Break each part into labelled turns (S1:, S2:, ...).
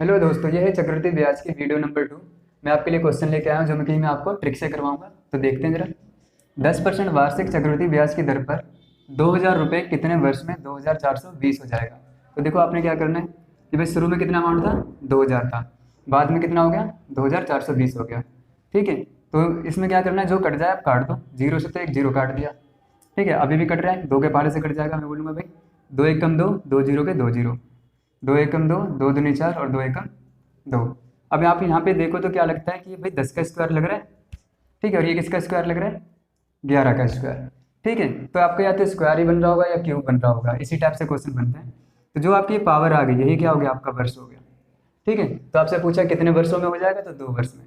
S1: Hello दोस्तों, ये है चक्रवृद्धि ब्याज की वीडियो नंबर 2। मैं आपके लिए क्वेश्चन लेके आया हूँ जो मैं आपको ट्रिक से करवाऊंगा। तो देखते हैं जरा। 10% वार्षिक चक्रवृद्धि ब्याज की दर पर 2,000 रुपये कितने वर्ष में 2,420 हो जाएगा। तो देखो आपने क्या करना है कि भाई शुरू में कितना अमाउंट था, 2,000 था। बाद में कितना हो गया, 2,420 हो गया। ठीक है। तो इसमें क्या करना है, जो कट जाए आप काट दो। जीरो से तो एक जीरो काट दिया। ठीक है, अभी भी कट रहा है, दो के पहाड़े से कट जाएगा। मैं बोलूँगा भाई दो एकम दो, दो जीरो के दो जीरो, दो एकम दो, दो दूनी चार और दो एकम दो। अब आप यहाँ पे देखो तो क्या लगता है कि भाई 10 का स्क्वायर लग रहा है। ठीक है, और ये किसका स्क्वायर लग रहा है, 11 का स्क्वायर। ठीक है, तो आपका या तो स्क्वायर ही बन रहा होगा या क्यूब बन रहा होगा, इसी टाइप से क्वेश्चन बनते हैं। तो जो आपकी पावर आ गई यही क्या हो गया, आपका वर्ष हो गया। ठीक है, तो आपसे पूछा कितने वर्षों में हो जाएगा, तो 2 वर्ष में।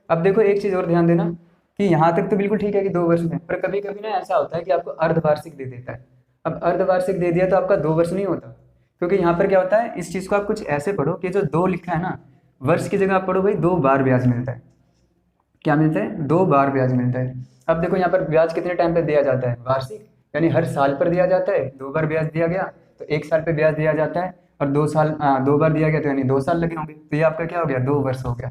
S1: अब देखो एक चीज़ और ध्यान देना कि यहाँ तक तो बिल्कुल ठीक है कि 2 वर्ष में, पर कभी कभी ना ऐसा होता है कि आपको अर्धवार्षिक दे देता है। अब अर्धवार्षिक दे दिया तो आपका 2 वर्ष नहीं होता, क्योंकि यहाँ पर क्या होता है, इस चीज़ को आप कुछ ऐसे पढ़ो कि जो दो लिखा है ना, वर्ष की जगह आप पढ़ो भाई 2 बार ब्याज मिलता है। क्या मिलता है, 2 बार ब्याज मिलता है। अब देखो यहाँ पर ब्याज कितने टाइम पे दिया जाता है, वार्षिक, यानी हर साल पर दिया जाता है। 2 बार ब्याज दिया गया तो 1 साल पे ब्याज दिया जाता है, और 2 साल 2 बार दिया गया तो यानी 2 साल लगे होंगे, तो ये आपका क्या हो गया, 2 वर्ष हो गया।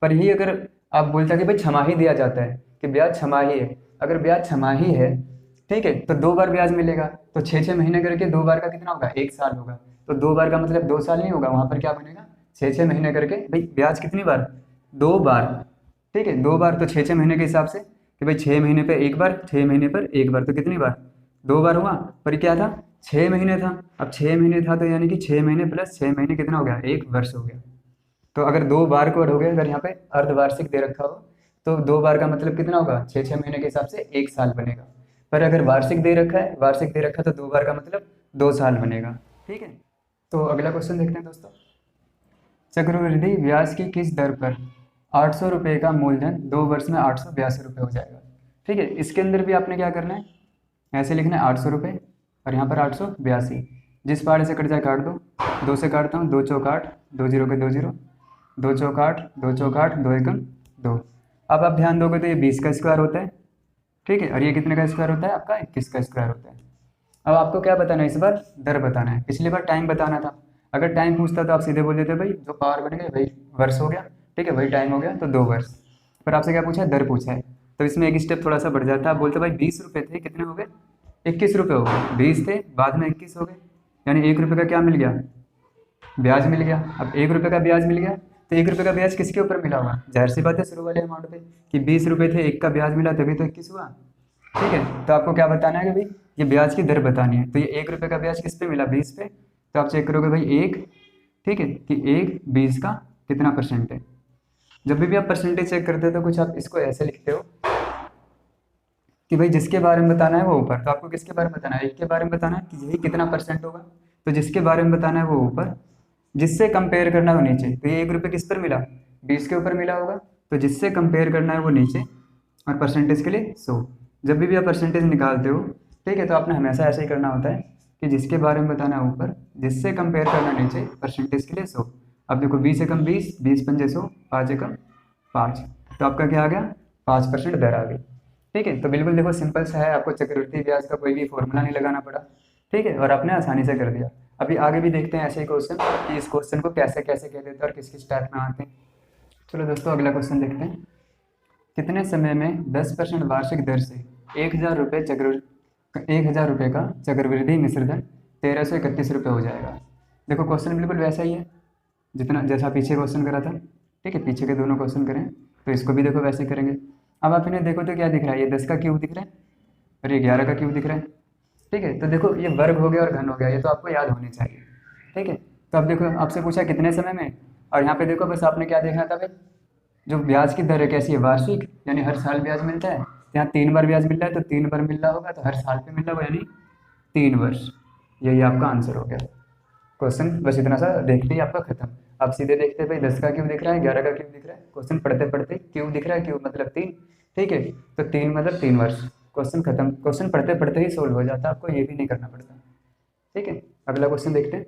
S1: पर यही अगर आप बोलते हैं कि भाई छमाही दिया जाता है कि ब्याज छमाही है, अगर ब्याज छमाही है, ठीक है, तो 2 बार ब्याज मिलेगा, तो 6 6 महीने करके 2 बार का कितना होगा, 1 साल होगा। तो 2 बार का मतलब 2 साल नहीं होगा, वहां पर क्या बनेगा, 6 6 महीने करके। भाई ब्याज कितनी बार, 2 बार। ठीक है, 2 बार तो 6 6 महीने के हिसाब से कि भाई 6 महीने पे एक बार, 6 महीने पर एक बार, तो कितनी बार, 2 बार हुआ। पर क्या था, 6 महीने था। अब 6 महीने था तो यानी कि 6 महीने प्लस 6 महीने कितना हो गया, 1 वर्ष हो गया। तो अगर 2 बार को हो गया, अगर यहाँ पे अर्धवार्षिक दे रखा हो तो 2 बार का मतलब कितना होगा, 6 6 महीने के हिसाब से 1 साल बनेगा। पर अगर वार्षिक दे रखा है, वार्षिक दे रखा है तो 2 बार का मतलब 2 साल बनेगा। ठीक है। तो अगला क्वेश्चन देखते हैं दोस्तों। चक्रवृद्धि ब्याज की किस दर पर 800 रुपये का मूलधन 2 वर्ष में 882 रुपये हो जाएगा। ठीक है, इसके अंदर भी आपने क्या करना है, ऐसे लिखना है 800 रुपये और यहाँ पर 882। जिस पहाड़े से कट जाए काट दो। दो से काटता हूँ, दो चौक आठ, दो जीरो के दो जीरो, दो चौक आठ, दो चौक आठ, दो एकम दो। अब आप ध्यान दोगे तो ये 20 का स्क्वायर होता है। ठीक है, और ये कितने का स्क्वायर होता है, आपका 21 का स्क्वायर होता है। अब आपको क्या बताना है, इस बार दर बताना है, पिछली बार टाइम बताना था। अगर टाइम पूछता तो आप सीधे बोल देते भाई जो पावर बन गए भाई वर्ष हो गया। ठीक है, वही टाइम हो गया तो 2 वर्ष। पर आपसे क्या पूछा है, दर पूछा है, तो इसमें एक स्टेप थोड़ा सा बढ़ जाता है। आप बोलते भाई 20 रुपये थे, कितने हो गए, 21 रुपये हो गए। 20 थे, बाद में 21 हो गए, यानी 1 रुपये का क्या मिल गया, ब्याज मिल गया। अब 1 रुपये का ब्याज मिल गया, तो 1 रुपये का ब्याज किसके ऊपर मिला होगा, जाहिर सी बात है शुरू वाले अमाउंट पे, कि 20 रुपये थे, एक का ब्याज मिला तभी तो 21 हुआ। ठीक है, तो आपको क्या बताना है कि भाई ये ब्याज की दर बतानी है। तो ये 1 रुपये का ब्याज किस पे मिला, 20 पे। तो आप चेक करोगे भाई एक, ठीक है, कि एक 20 का कितना परसेंट है। जब भी आप परसेंटेज चेक करते हो तो कुछ आप इसको ऐसे लिखते हो कि भाई जिसके बारे में बताना है वो ऊपर, तो आपको किसके बारे में बताना है, एक के बारे में बताना है कि यही कितना परसेंट होगा। तो जिसके बारे में बताना है वो ऊपर, जिससे कंपेयर करना है वो नीचे। तो ये 1 रुपये किस पर मिला, 20 के ऊपर मिला होगा, तो जिससे कंपेयर करना है वो नीचे, और परसेंटेज के लिए 100। जब भी आप परसेंटेज निकालते हो, ठीक है, तो आपने हमेशा ऐसे ही करना होता है कि जिसके बारे में बताना है ऊपर, जिससे कंपेयर करना नीचे, परसेंटेज के लिए 100। अब देखो 20 एकम 20, 20 पंजे 100, 5 एकम 5, तो आपका क्या आ गया, 5% दर आ गई। ठीक है, तो बिल्कुल देखो सिंपल सा है, आपको चक्रवृद्धि ब्याज का कोई भी फॉर्मूला नहीं लगाना पड़ा। ठीक है, और आपने आसानी से कर दिया। अभी आगे भी देखते हैं ऐसे ही क्वेश्चन कि इस क्वेश्चन को कैसे कैसे कह देते हैं और किस किस टाइप में आते हैं। चलो दोस्तों अगला क्वेश्चन देखते हैं। कितने समय में 10% वार्षिक दर से 1,000 रुपये 1,000 रुपये का चक्रवृद्धि मिश्रधन 1,331 रुपये हो जाएगा। देखो क्वेश्चन बिल्कुल वैसा ही है जितना जैसा पीछे क्वेश्चन करा था। ठीक है, पीछे के दोनों क्वेश्चन करें तो इसको भी देखो वैसे करेंगे। अब आप इन्हें देखो तो क्या दिख रहा है, ये 10 का क्यूब दिख रहा है और ये 11 का क्यूब दिख रहा है। ठीक है, तो देखो ये वर्ग हो गया और घन हो गया, ये तो आपको याद होने चाहिए। ठीक है, तो अब देखो आपसे पूछा कितने समय में, और यहाँ पे देखो बस आपने क्या देखना था भाई, जो ब्याज की दर है कैसी है, वार्षिक, यानी हर साल ब्याज मिलता है। यहाँ 3 बार ब्याज मिल रहा है तो 3 बार मिल रहा होगा, तो हर साल पे मिल रहा होगा, यानी 3 वर्ष। यही आपका आंसर हो गया। क्वेश्चन बस इतना सा देखते ही आपका खत्म। आप सीधे देखते हैं भाई 10 का क्यों दिख रहा है, 11 का क्यों दिख रहा है, क्वेश्चन पढ़ते पढ़ते क्यों दिख रहा है, क्यों मतलब 3। ठीक है, तो 3 मतलब 3 वर्ष, क्वेश्चन खत्म। क्वेश्चन पढ़ते पढ़ते ही सोल्व हो जाता है, आपको ये भी नहीं करना पड़ता। ठीक है, अगला क्वेश्चन देखते हैं।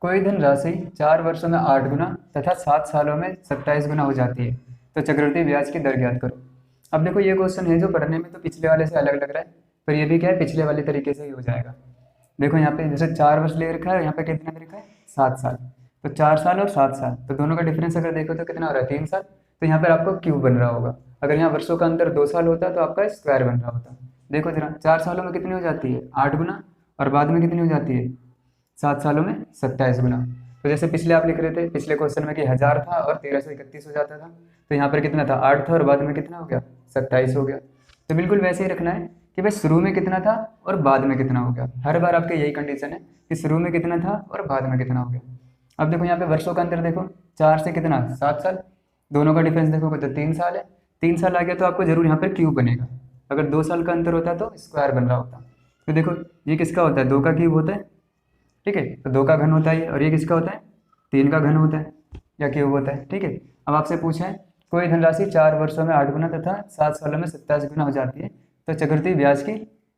S1: कोई धन राशि 4 वर्षों में 8 गुना तथा 7 सालों में 27 गुना हो जाती है, तो चक्रवृद्धि ब्याज की दर ज्ञात करो। अब देखो ये क्वेश्चन है जो पढ़ने में तो पिछले वाले से अलग लग रहा है, पर ये भी क्या है, पिछले वाले तरीके से ही हो जाएगा। देखो यहाँ पे जैसे 4 वर्ष ले रखा है, यहाँ पे कितना दे रखा है 7 साल। तो 4 साल और 7 साल, तो दोनों का डिफरेंस अगर देखो तो कितना हो रहा है 3 साल। तो यहाँ पर आपको क्यूब बन रहा होगा। अगर यहाँ वर्षों का अंतर 2 साल होता तो आपका स्क्वायर बन रहा होता। देखो जरा 4 सालों में कितनी हो जाती है 8 गुना, और बाद में कितनी हो जाती है 7 सालों में 27 गुना। तो जैसे पिछले आप लिख रहे थे पिछले क्वेश्चन में कि 1000 था और 1331 हो जाता था, तो यहाँ पर कितना था 8 था और बाद में कितना हो गया 27 हो गया। तो बिल्कुल वैसे ही रखना है कि भाई शुरू में कितना था और बाद में कितना हो गया। हर बार आपके यही कंडीशन है कि शुरू में कितना था और बाद में कितना हो गया। अब देखो यहाँ पे वर्षों का अंतर देखो, 4 से कितना 7 साल, दोनों का डिफरेंस देखोगे तो 3 साल है। 3 साल आ गया तो आपको जरूर यहाँ पर क्यूब बनेगा। अगर 2 साल का अंतर होता तो स्क्वायर बन रहा होता। तो देखो ये किसका होता है 2 का क्यूब होता है, ठीक है, तो 2 का घन होता है। और ये किसका होता है 3 का घन होता है या क्यूब होता है, ठीक है। अब आपसे पूछा है कोई धनराशि 4 वर्षों में 8 गुना तथा 7 सालों में 27 गुना हो जाती है, तो चक्रवृद्धि ब्याज की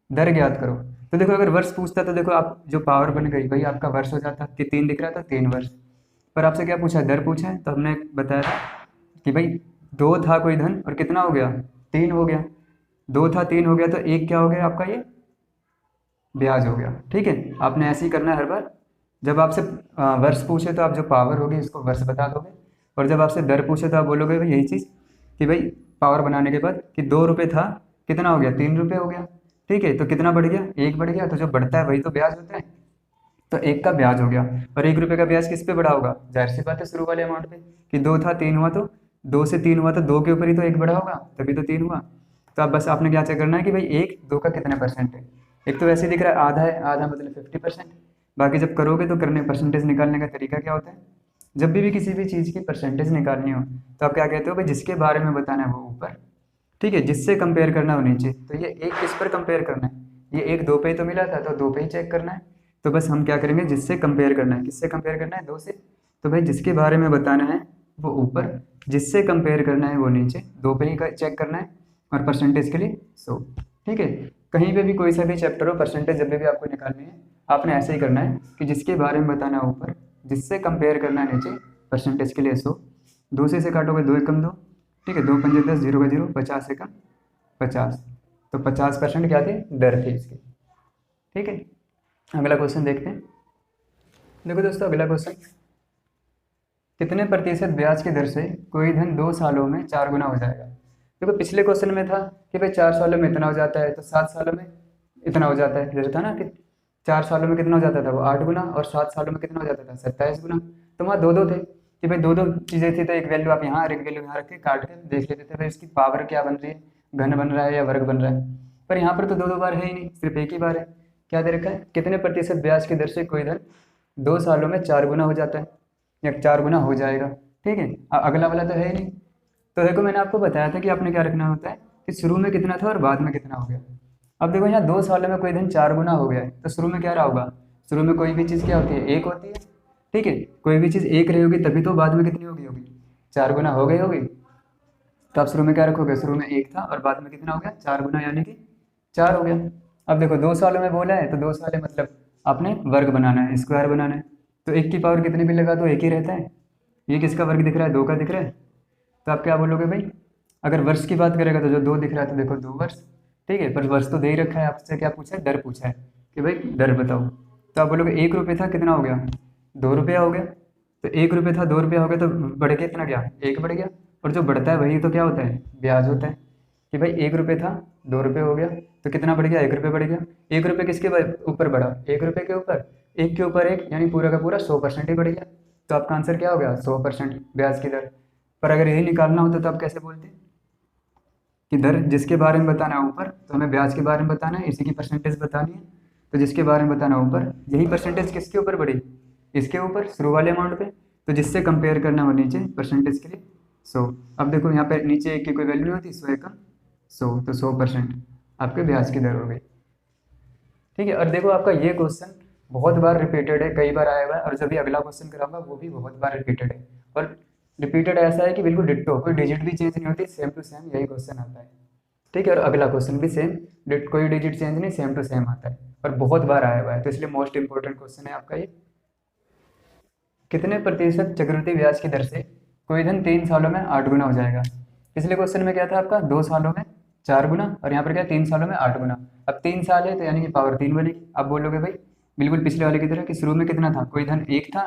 S1: दर ज्ञात करो। तो देखो अगर वर्ष पूछता तो देखो आप जो पावर बन गई भाई आपका वर्ष हो जाता कि 3 दिख रहा था 3 वर्ष। पर आपसे क्या पूछा है दर पूछा है, तो हमने बताया था कि भाई 2 था कोई धन और कितना हो गया 3 हो गया। 2 था 3 हो गया तो 1 क्या हो गया आपका ये ब्याज हो गया, ठीक है। आपने ऐसे ही करना है हर बार। जब आपसे वर्ष पूछे तो आप जो पावर होगी इसको वर्ष बता दोगे, और जब आपसे दर पूछे तो आप बोलोगे भाई यही चीज़ कि भाई पावर बनाने के बाद कि 2 रुपये था कितना हो गया 3 रुपये हो गया, ठीक है। तो कितना बढ़ गया 1 बढ़ गया, तो जो बढ़ता है वही तो ब्याज होता है। तो 1 का ब्याज हो गया, और 1 रुपये का ब्याज किस पे बढ़ा होगा, जाहिर सी बात है शुरू वाले अमाउंट पे, कि 2 था 3 हुआ, तो 2 से 3 हुआ तो 2 के ऊपर ही तो 1 बढ़ा होगा, तभी तो 3 हुआ। तो अब बस आपने क्या चेक करना है कि भाई 1 2 का कितने परसेंट है। एक तो वैसे दिख रहा है आधा है, आधा मतलब 50%। बाकी जब करोगे तो करने परसेंटेज निकालने का तरीका क्या होता है, जब भी किसी भी चीज़ की परसेंटेज निकालनी हो तो आप क्या कहते हो भाई जिसके बारे में बताना है वो ऊपर, ठीक है, जिससे कंपेयर करना हो नीचे। तो ये 1 किस पर कंपेयर करना है, ये 1 2 पे ही तो मिला था तो 2 पे ही चेक करना है। तो बस हम क्या करेंगे जिससे कंपेयर करना है, किससे कंपेयर करना है 2 से। तो भाई जिसके बारे में बताना है वो ऊपर, जिससे कंपेयर करना है वो नीचे, 2 पे ही चेक करना है। और परसेंटेज के लिए 100, ठीक है। कहीं पे भी कोई सा भी चैप्टर हो परसेंटेज जब भी आपको निकालनी है आपने ऐसे ही करना है कि जिसके बारे में बताना है ऊपर, जिससे कंपेयर करना है नीचे, परसेंटेज के लिए 100। 2 से काटोगे 2 एकम 2, ठीक है, 2 पंजे 10, 0 का 0, 50 एकम 50। तो 50% क्या थी दर थी इसकी, ठीक है। अगला क्वेश्चन देखते हैं। देखो दोस्तों अगला क्वेश्चन, कितने प्रतिशत ब्याज की दर से कोई धन 2 सालों में 4 गुना हो जाएगा। देखो पिछले क्वेश्चन में था कि भाई 4 सालों में इतना हो जाता है, तो 7 सालों में इतना हो जाता है, जैसे था ना कि 4 सालों में कितना हो जाता था वो 8 गुना, और 7 सालों में कितना हो जाता था 27 गुना। तो वहाँ 2 2 थे कि भाई 2 2 चीज़ें थी, तो एक वैल्यू आप यहाँ और एक वैल्यू यहाँ रख के काट के देख लेते थे भाई इसकी पावर क्या बन रही है, घन बन रहा है या वर्ग बन रहा है। पर यहाँ पर तो 2 2 बार है ही नहीं, सिर्फ एक ही बार है। क्या दे रखा है, कितने प्रतिशत ब्याज की दर से कोई धन 2 सालों में 4 गुना हो जाता है या 4 गुना हो जाएगा, ठीक है। अगला वाला तो है ही नहीं। तो देखो मैंने आपको बताया था कि आपने क्या रखना होता है कि शुरू में कितना था और बाद में कितना हो गया। अब देखो यहाँ 2 सालों में कोई दिन 4 गुना हो गया है, तो शुरू में क्या रहा होगा, शुरू में कोई भी चीज़ क्या होती है 1 होती है, ठीक है। कोई भी चीज़ 1 रही होगी तभी तो बाद में कितनी होगी 4 गुना हो गई होगी। तो आप शुरू में क्या रखोगे, शुरू में 1 था और बाद में कितना हो गया 4 गुना, यानी कि 4 हो गया। अब देखो 2 सालों में बोला है तो 2 साल है मतलब आपने वर्ग बनाना है, स्क्वायर बनाना है। तो 1 की पावर कितनी भी लगा तो 1 ही रहता है। ये किसका वर्ग दिख रहा है 2 का दिख रहा है। तो आप क्या बोलोगे भाई, अगर वर्ष की बात करेगा तो जो 2 दिख रहा है तो देखो 2 वर्ष, ठीक है। पर वर्ष तो दे ही रखा है, आपसे क्या पूछा है दर पूछा है कि भाई दर बताओ। तो आप बोलोगे 1 रुपये था कितना हो गया 2 रुपया हो गया। तो 1 रुपये था 2 रुपया हो गया, तो बढ़ के कितना गया 1 बढ़ गया। और जो बढ़ता है वही तो क्या होता है ब्याज होता है, कि भाई 1 रुपये था 2 रुपये हो गया, तो कितना बढ़ गया 1 रुपये बढ़ गया। 1 रुपये किसके ऊपर बढ़ा 1 रुपये के ऊपर, 1 के ऊपर 1 यानी पूरा का पूरा 100% ही बढ़ गया। तो आपका आंसर क्या हो गया 100% ब्याज की दर। पर अगर यही निकालना होता तो आप कैसे बोलते कि दर जिसके बारे में बताना है ऊपर, तो हमें ब्याज के बारे में बताना है, इसी की परसेंटेज बतानी है। तो जिसके बारे में बताना है ऊपर, यही परसेंटेज किसके ऊपर बढ़ी, इसके ऊपर शुरू वाले अमाउंट पे। तो जिससे कंपेयर करना हो नीचे, परसेंटेज के लिए 100। अब देखो यहाँ पे नीचे 1 की कोई वैल्यू नहीं होती, 100 एकम 100, तो 100% आपके ब्याज की दर हो गई, ठीक है। और देखो आपका ये क्वेश्चन बहुत बार रिपीटेड है, कई बार आया हुआ है, और जब भी अगला क्वेश्चन कराऊंगा वो भी बहुत बार रिपीटेड है। और रिपीटेड ऐसा है कि बिल्कुल डिट्टो, कोई डिजिट भी चेंज नहीं होती, सेम टू सेम यही क्वेश्चन आता है, ठीक है। और अगला क्वेश्चन भी सेम, कोई डिजिट चेंज नहीं, सेम टू सेम आता है और बहुत बार आया हुआ है, तो इसलिए मोस्ट इंपॉर्टेंट क्वेश्चन है आपका ये। कितने प्रतिशत चक्रवृद्धि ब्याज की दर से कोई धन 3 सालों में 8 गुना हो जाएगा। पिछले क्वेश्चन में क्या था आपका 2 सालों में 4 गुना, और यहाँ पर क्या 3 सालों में 8 गुना। अब 3 साल है तो यानी कि पावर 3 बनेगी। अब बोलोगे भाई बिल्कुल पिछले वाले की तरह कि शुरू में कितना था, कोई धन 1 था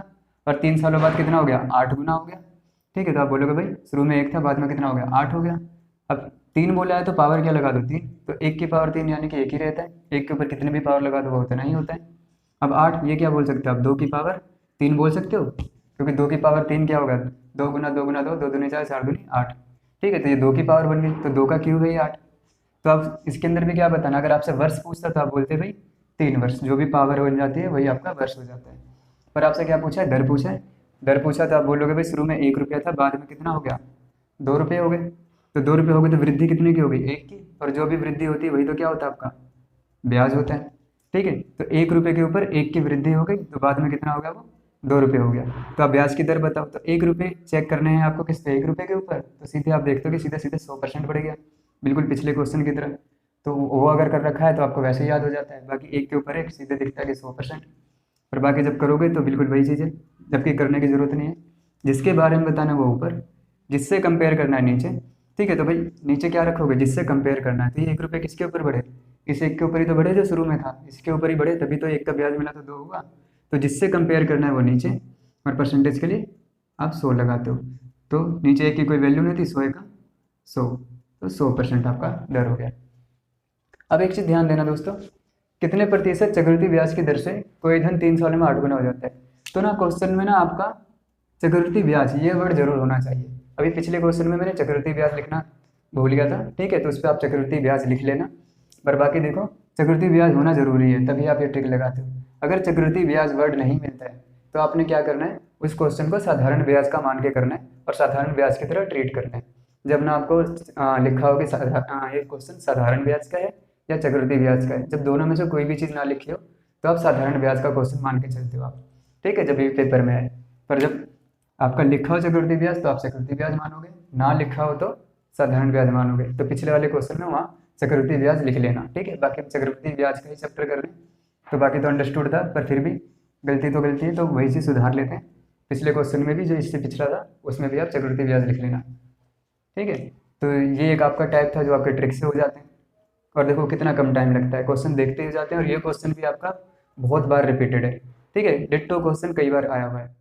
S1: और 3 सालों बाद कितना हो गया, 8 गुना हो गया। ठीक है, तो आप बोलोगे भाई शुरू में 1 था, बाद में कितना हो गया, 8 हो गया। अब 3 बोला है तो पावर क्या लगा दो, 3, तो 1 की पावर 3 यानी कि 1 ही रहता है, 1 के ऊपर कितने भी पावर लगा दो वो उतना ही होता है। अब 8 ये क्या बोल सकते हो आप, 2 की पावर 3 बोल सकते हो, क्योंकि 2 की पावर 3 क्या होगा, 2 गुना 2 गुना 2, 2 दूनी 4, 4 दूनी 8। ठीक है, तो ये 2 की पावर बन गई, तो 2 का क्यूब है ये 8। तो आप इसके अंदर भी क्या बताना, अगर आपसे वर्ष पूछता तो आप बोलते भाई 3 वर्ष, जो भी पावर बन जाती है वही आपका वर्ष हो जाता है। पर आपसे क्या पूछा है, दर पूछा है। दर पूछा तो आप बोलोगे भाई शुरू में 1 रुपया था, बाद में कितना हो गया, 2 रुपये हो गए। तो 2 रुपये हो गए तो वृद्धि कितने की हो गई, 1 की, और जो भी वृद्धि होती है वही तो क्या होता है आपका, ब्याज होता है। ठीक है, तो 1 रुपये के ऊपर 1 की वृद्धि हो गई तो बाद में कितना हो गया, वो 2 रुपये हो गया। तो आप ब्याज की दर बताओ, तो 1 रुपये चेक करने हैं आपको किस पे, 1 रुपये के ऊपर, तो सीधे आप देखते हो कि सीधे सीधे 100% बढ़ गया, बिल्कुल पिछले क्वेश्चन की तरह। तो वो अगर कर रखा है तो आपको वैसे ही याद हो जाता है, बाकी 1 के ऊपर 1 सीधे दिखता है कि 100%। और बाकी जब करोगे तो बिल्कुल वही चीज़ है, जबकि करने की ज़रूरत नहीं है। जिसके बारे में बताना है वो ऊपर, जिससे कंपेयर करना है नीचे। ठीक है, तो भाई नीचे क्या रखोगे, जिससे कंपेयर करना है, तो ये 1 रुपये किसके ऊपर बढ़े, इस 1 के ऊपर ही तो बढ़े जो शुरू में था, इसके ऊपर ही बढ़े, तभी तो 1 का ब्याज मिला तो 2 हुआ। तो जिससे कंपेयर करना है वो नीचे, और परसेंटेज के लिए आप 100 लगाते हो। तो नीचे 1 की कोई वैल्यू नहीं थी, 100 का 100, तो 100% आपका दर हो गया। अब एक चीज़ ध्यान देना दोस्तों, कितने प्रतिशत चक्रवृद्धि ब्याज की दर से कोई धन 3 सालों में 8 गुना हो जाता है। तो ना क्वेश्चन में ना आपका चक्रवृद्धि ब्याज ये वर्ड जरूर होना चाहिए। अभी पिछले क्वेश्चन में मैंने चक्रवृद्धि ब्याज लिखना भूल गया था, ठीक है, तो उस पर आप चक्रवृद्धि ब्याज लिख लेना। पर बाकी देखो, चक्रवृद्धि ब्याज होना जरूरी है, तभी आप ये ट्रिक लगाते हो। अगर चक्रवृद्धि ब्याज वर्ड नहीं मिलता है तो आपने क्या करना है, उस क्वेश्चन को साधारण ब्याज का मान के करना है और साधारण ब्याज की तरह ट्रीट करना है। जब ना आपको लिखा हो कि ये क्वेश्चन साधारण ब्याज का है या चक्रवृद्धि ब्याज का है, जब दोनों में से कोई भी चीज़ ना लिखी हो तो आप साधारण ब्याज का क्वेश्चन मान के चलते हो आप। ठीक है, जब ये पेपर में है। पर जब आपका लिखा हो चक्रवृद्धि ब्याज तो आप चक्रवृद्धि ब्याज मानोगे, ना लिखा हो तो साधारण ब्याज मानोगे। तो पिछले वाले क्वेश्चन में वहाँ चक्रवृद्धि ब्याज लिख लेना। ठीक है, बाकी हम चक्रवृद्धि ब्याज का ही चैप्टर कर रहे हैं, तो बाकी तो अंडरस्टूड था, पर फिर भी गलती तो गलती है, तो वही चीज़ सुधार लेते हैं। पिछले क्वेश्चन में भी जो इससे पिछला था उसमें भी आप चक्रवृद्धि ब्याज लिख लेना। ठीक है, तो ये एक आपका टाइप था जो आपके ट्रिक से हो जाते हैं। और देखो कितना कम टाइम लगता है, क्वेश्चन देखते ही जाते हैं, और ये क्वेश्चन भी आपका बहुत बार रिपीटेड है। ठीक है, डिट्टो क्वेश्चन कई बार आया हुआ है।